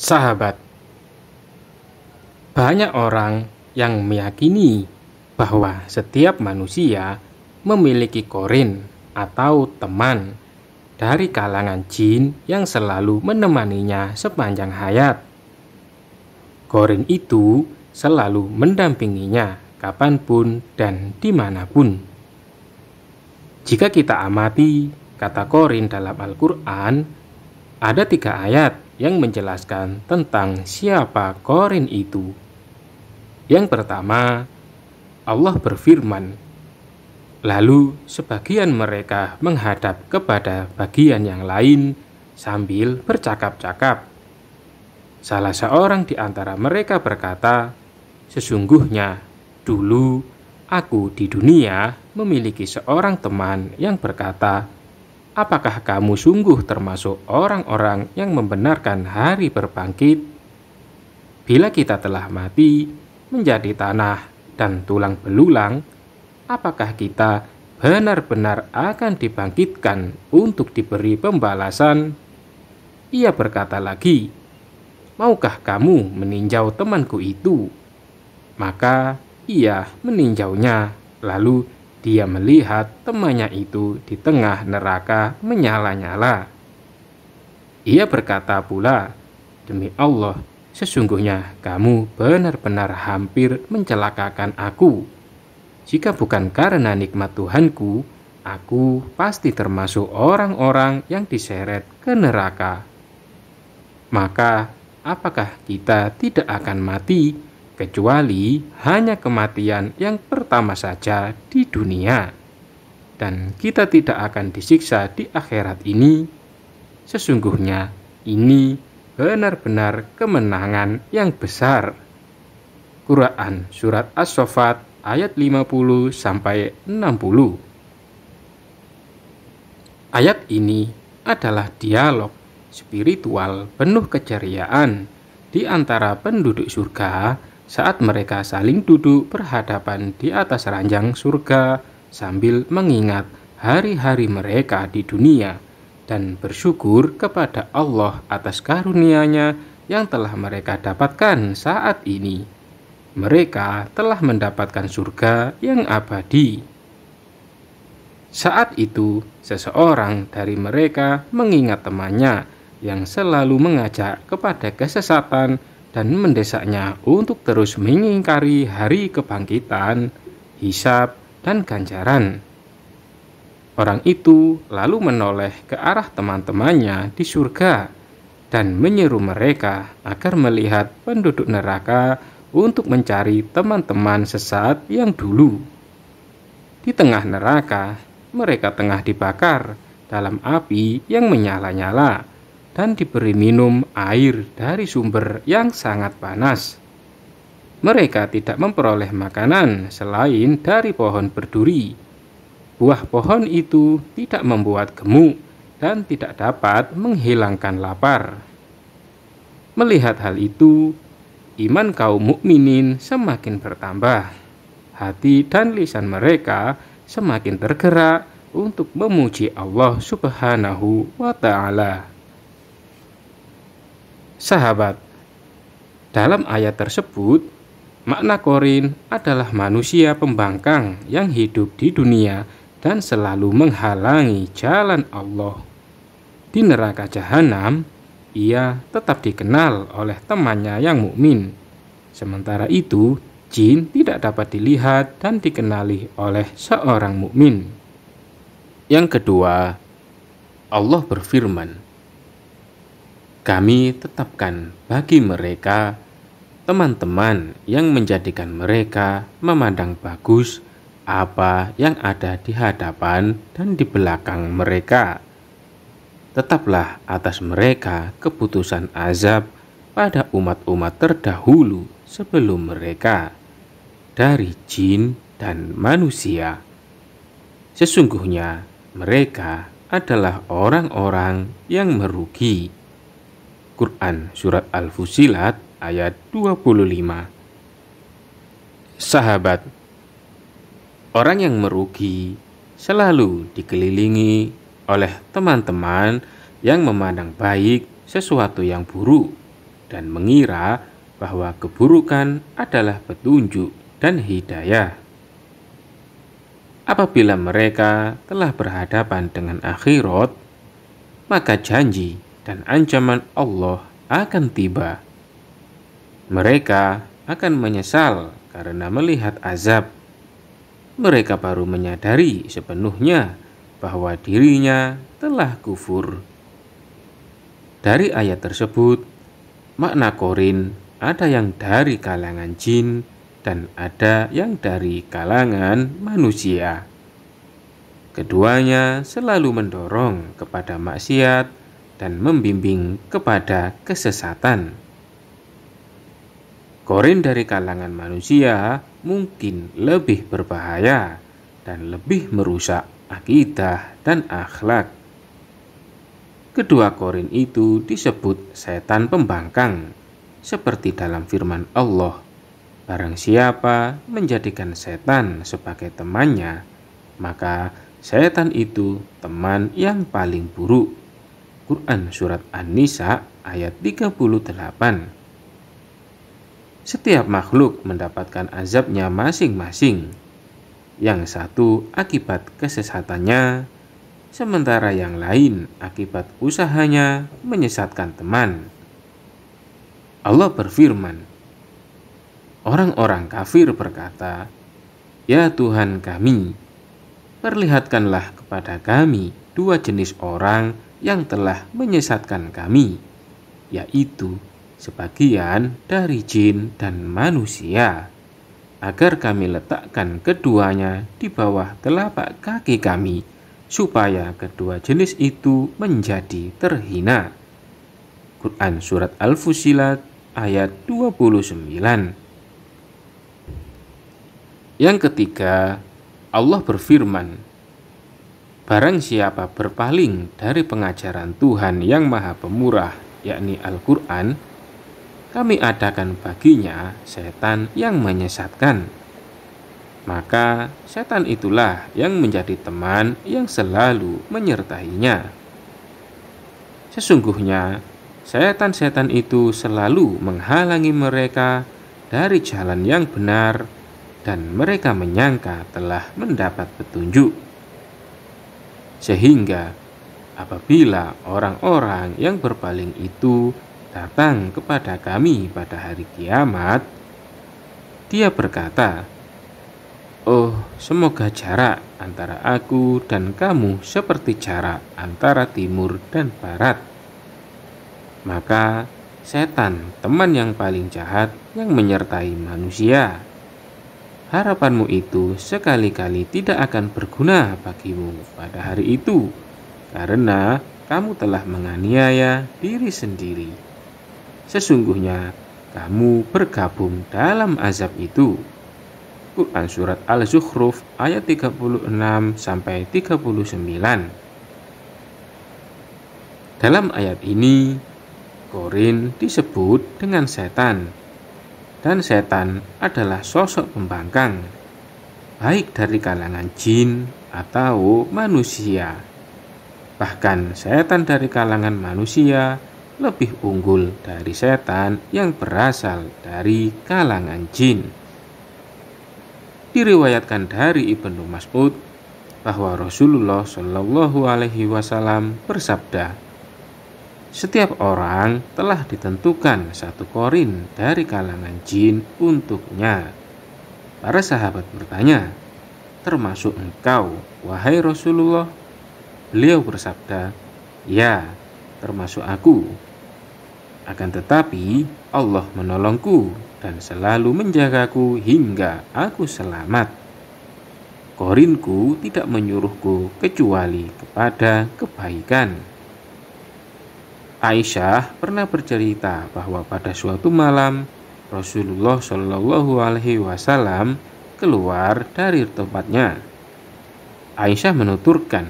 Sahabat, banyak orang yang meyakini bahwa setiap manusia memiliki korin atau teman dari kalangan jin yang selalu menemaninya sepanjang hayat. Korin itu selalu mendampinginya kapanpun dan dimanapun. Jika kita amati kata korin dalam Al-Quran, ada 3 ayat yang menjelaskan tentang siapa korin itu. Yang pertama, Allah berfirman, lalu sebagian mereka menghadap kepada bagian yang lain sambil bercakap-cakap. Salah seorang di antara mereka berkata, sesungguhnya dulu aku di dunia memiliki seorang teman yang berkata, apakah kamu sungguh termasuk orang-orang yang membenarkan hari berbangkit? Bila kita telah mati menjadi tanah dan tulang belulang, apakah kita benar-benar akan dibangkitkan untuk diberi pembalasan? Ia berkata lagi, maukah kamu meninjau temanku itu? Maka ia meninjaunya, lalu dia melihat temannya itu di tengah neraka menyala-nyala. Ia berkata pula, demi Allah, sesungguhnya kamu benar-benar hampir mencelakakan aku. Jika bukan karena nikmat Tuhanku, aku pasti termasuk orang-orang yang diseret ke neraka. Maka, apakah kita tidak akan mati, kecuali hanya kematian yang pertama saja di dunia, dan kita tidak akan disiksa di akhirat ini? Sesungguhnya ini benar-benar kemenangan yang besar. Quran Surat As-Saffat ayat 50-60. Ayat ini adalah dialog spiritual penuh keceriaan di antara penduduk surga saat mereka saling duduk berhadapan di atas ranjang surga sambil mengingat hari-hari mereka di dunia dan bersyukur kepada Allah atas karunia-Nya yang telah mereka dapatkan saat ini. Mereka telah mendapatkan surga yang abadi. Saat itu, seseorang dari mereka mengingat temannya yang selalu mengajak kepada kesesatan dan mendesaknya untuk terus mengingkari hari kebangkitan, hisab, dan ganjaran. Orang itu lalu menoleh ke arah teman-temannya di surga dan menyeru mereka agar melihat penduduk neraka untuk mencari teman-teman sesat yang dulu. Di tengah neraka, mereka tengah dibakar dalam api yang menyala-nyala dan diberi minum air dari sumber yang sangat panas. Mereka tidak memperoleh makanan selain dari pohon berduri. Buah pohon itu tidak membuat gemuk dan tidak dapat menghilangkan lapar. Melihat hal itu, iman kaum mukminin semakin bertambah. Hati dan lisan mereka semakin tergerak untuk memuji Allah Subhanahu wa Ta'ala. Sahabat, dalam ayat tersebut, makna korin adalah manusia pembangkang yang hidup di dunia dan selalu menghalangi jalan Allah. Di neraka jahanam, ia tetap dikenal oleh temannya yang mukmin. Sementara itu, jin tidak dapat dilihat dan dikenali oleh seorang mukmin. Yang kedua, Allah berfirman, kami tetapkan bagi mereka teman-teman yang menjadikan mereka memandang bagus apa yang ada di hadapan dan di belakang mereka. Tetaplah atas mereka keputusan azab pada umat-umat terdahulu sebelum mereka, dari jin dan manusia. Sesungguhnya mereka adalah orang-orang yang merugi. Quran Surat Al-Fusilat ayat 25. Sahabat, orang yang merugi selalu dikelilingi oleh teman-teman yang memandang baik sesuatu yang buruk dan mengira bahwa keburukan adalah petunjuk dan hidayah. Apabila mereka telah berhadapan dengan akhirat, maka janji dan ancaman Allah akan tiba. Mereka akan menyesal karena melihat azab. Mereka baru menyadari sepenuhnya bahwa dirinya telah kufur. Dari ayat tersebut, makna Qorin ada yang dari kalangan jin dan ada yang dari kalangan manusia. Keduanya selalu mendorong kepada maksiat dan membimbing kepada kesesatan. Qorin dari kalangan manusia mungkin lebih berbahaya dan lebih merusak akidah dan akhlak. Kedua Qorin itu disebut setan pembangkang, seperti dalam firman Allah, barang siapa menjadikan setan sebagai temannya, maka setan itu teman yang paling buruk. Quran Surat An-Nisa ayat 38. Setiap makhluk mendapatkan azabnya masing-masing. Yang satu akibat kesesatannya, sementara yang lain akibat usahanya menyesatkan teman. Allah berfirman, orang-orang kafir berkata, "Ya Tuhan kami, perlihatkanlah kepada kami dua jenis orang yang telah menyesatkan kami, yaitu sebagian dari jin dan manusia, agar kami letakkan keduanya di bawah telapak kaki kami, supaya kedua jenis itu menjadi terhina." Quran Surat Al-Fussilat ayat 29. Yang ketiga, Allah berfirman, barang siapa berpaling dari pengajaran Tuhan yang Maha Pemurah, yakni Al-Quran, kami adakan baginya setan yang menyesatkan. Maka setan itulah yang menjadi teman yang selalu menyertainya. Sesungguhnya setan-setan itu selalu menghalangi mereka dari jalan yang benar, dan mereka menyangka telah mendapat petunjuk. Sehingga apabila orang-orang yang berpaling itu datang kepada kami pada hari kiamat, dia berkata, "Oh, semoga jarak antara aku dan kamu seperti jarak antara timur dan barat." Maka setan, teman yang paling jahat yang menyertai manusia. Harapanmu itu sekali-kali tidak akan berguna bagimu pada hari itu, karena kamu telah menganiaya diri sendiri. Sesungguhnya kamu bergabung dalam azab itu. Quran Surat Al-Zukhruf ayat 36-39. Dalam ayat ini, Qorin disebut dengan setan. Dan setan adalah sosok pembangkang, baik dari kalangan jin atau manusia. Bahkan setan dari kalangan manusia lebih unggul dari setan yang berasal dari kalangan jin. Diriwayatkan dari Ibnu Mas'ud bahwa Rasulullah Shallallahu Alaihi Wasallam bersabda, setiap orang telah ditentukan satu Qorin dari kalangan jin untuknya. Para sahabat bertanya, termasuk engkau, wahai Rasulullah? Beliau bersabda, ya, termasuk aku. Akan tetapi Allah menolongku dan selalu menjagaku hingga aku selamat. Qorinku tidak menyuruhku kecuali kepada kebaikan. Aisyah pernah bercerita bahwa pada suatu malam Rasulullah Shallallahu Alaihi Wasallam keluar dari tempatnya. Aisyah menuturkan,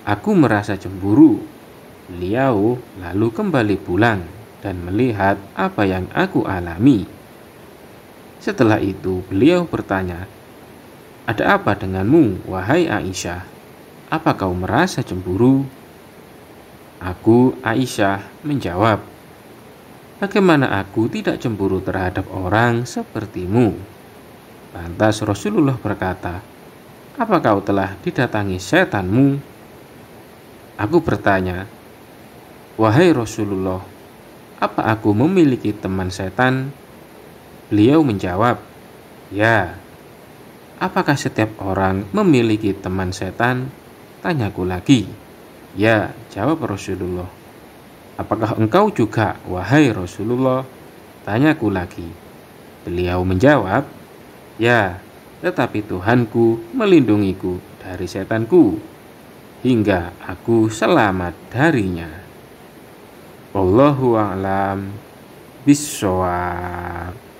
aku merasa cemburu. Beliau lalu kembali pulang dan melihat apa yang aku alami. Setelah itu beliau bertanya, ada apa denganmu, wahai Aisyah? Apa kau merasa cemburu? Aku, Aisyah, menjawab, Bagaimana aku tidak cemburu terhadap orang sepertimu?" Lantas Rasulullah berkata, "Apa kau telah didatangi setanmu?" Aku bertanya, "Wahai Rasulullah, apa aku memiliki teman setan?" Beliau menjawab, "Ya." "Apakah setiap orang memiliki teman setan?" Tanyaku lagi. "Ya," jawab Rasulullah. "Apakah engkau juga, wahai Rasulullah?" Tanyaku lagi. Beliau menjawab, "Ya, tetapi Tuhanku melindungiku dari setanku, hingga aku selamat darinya." Wallahu a'lam bishawab.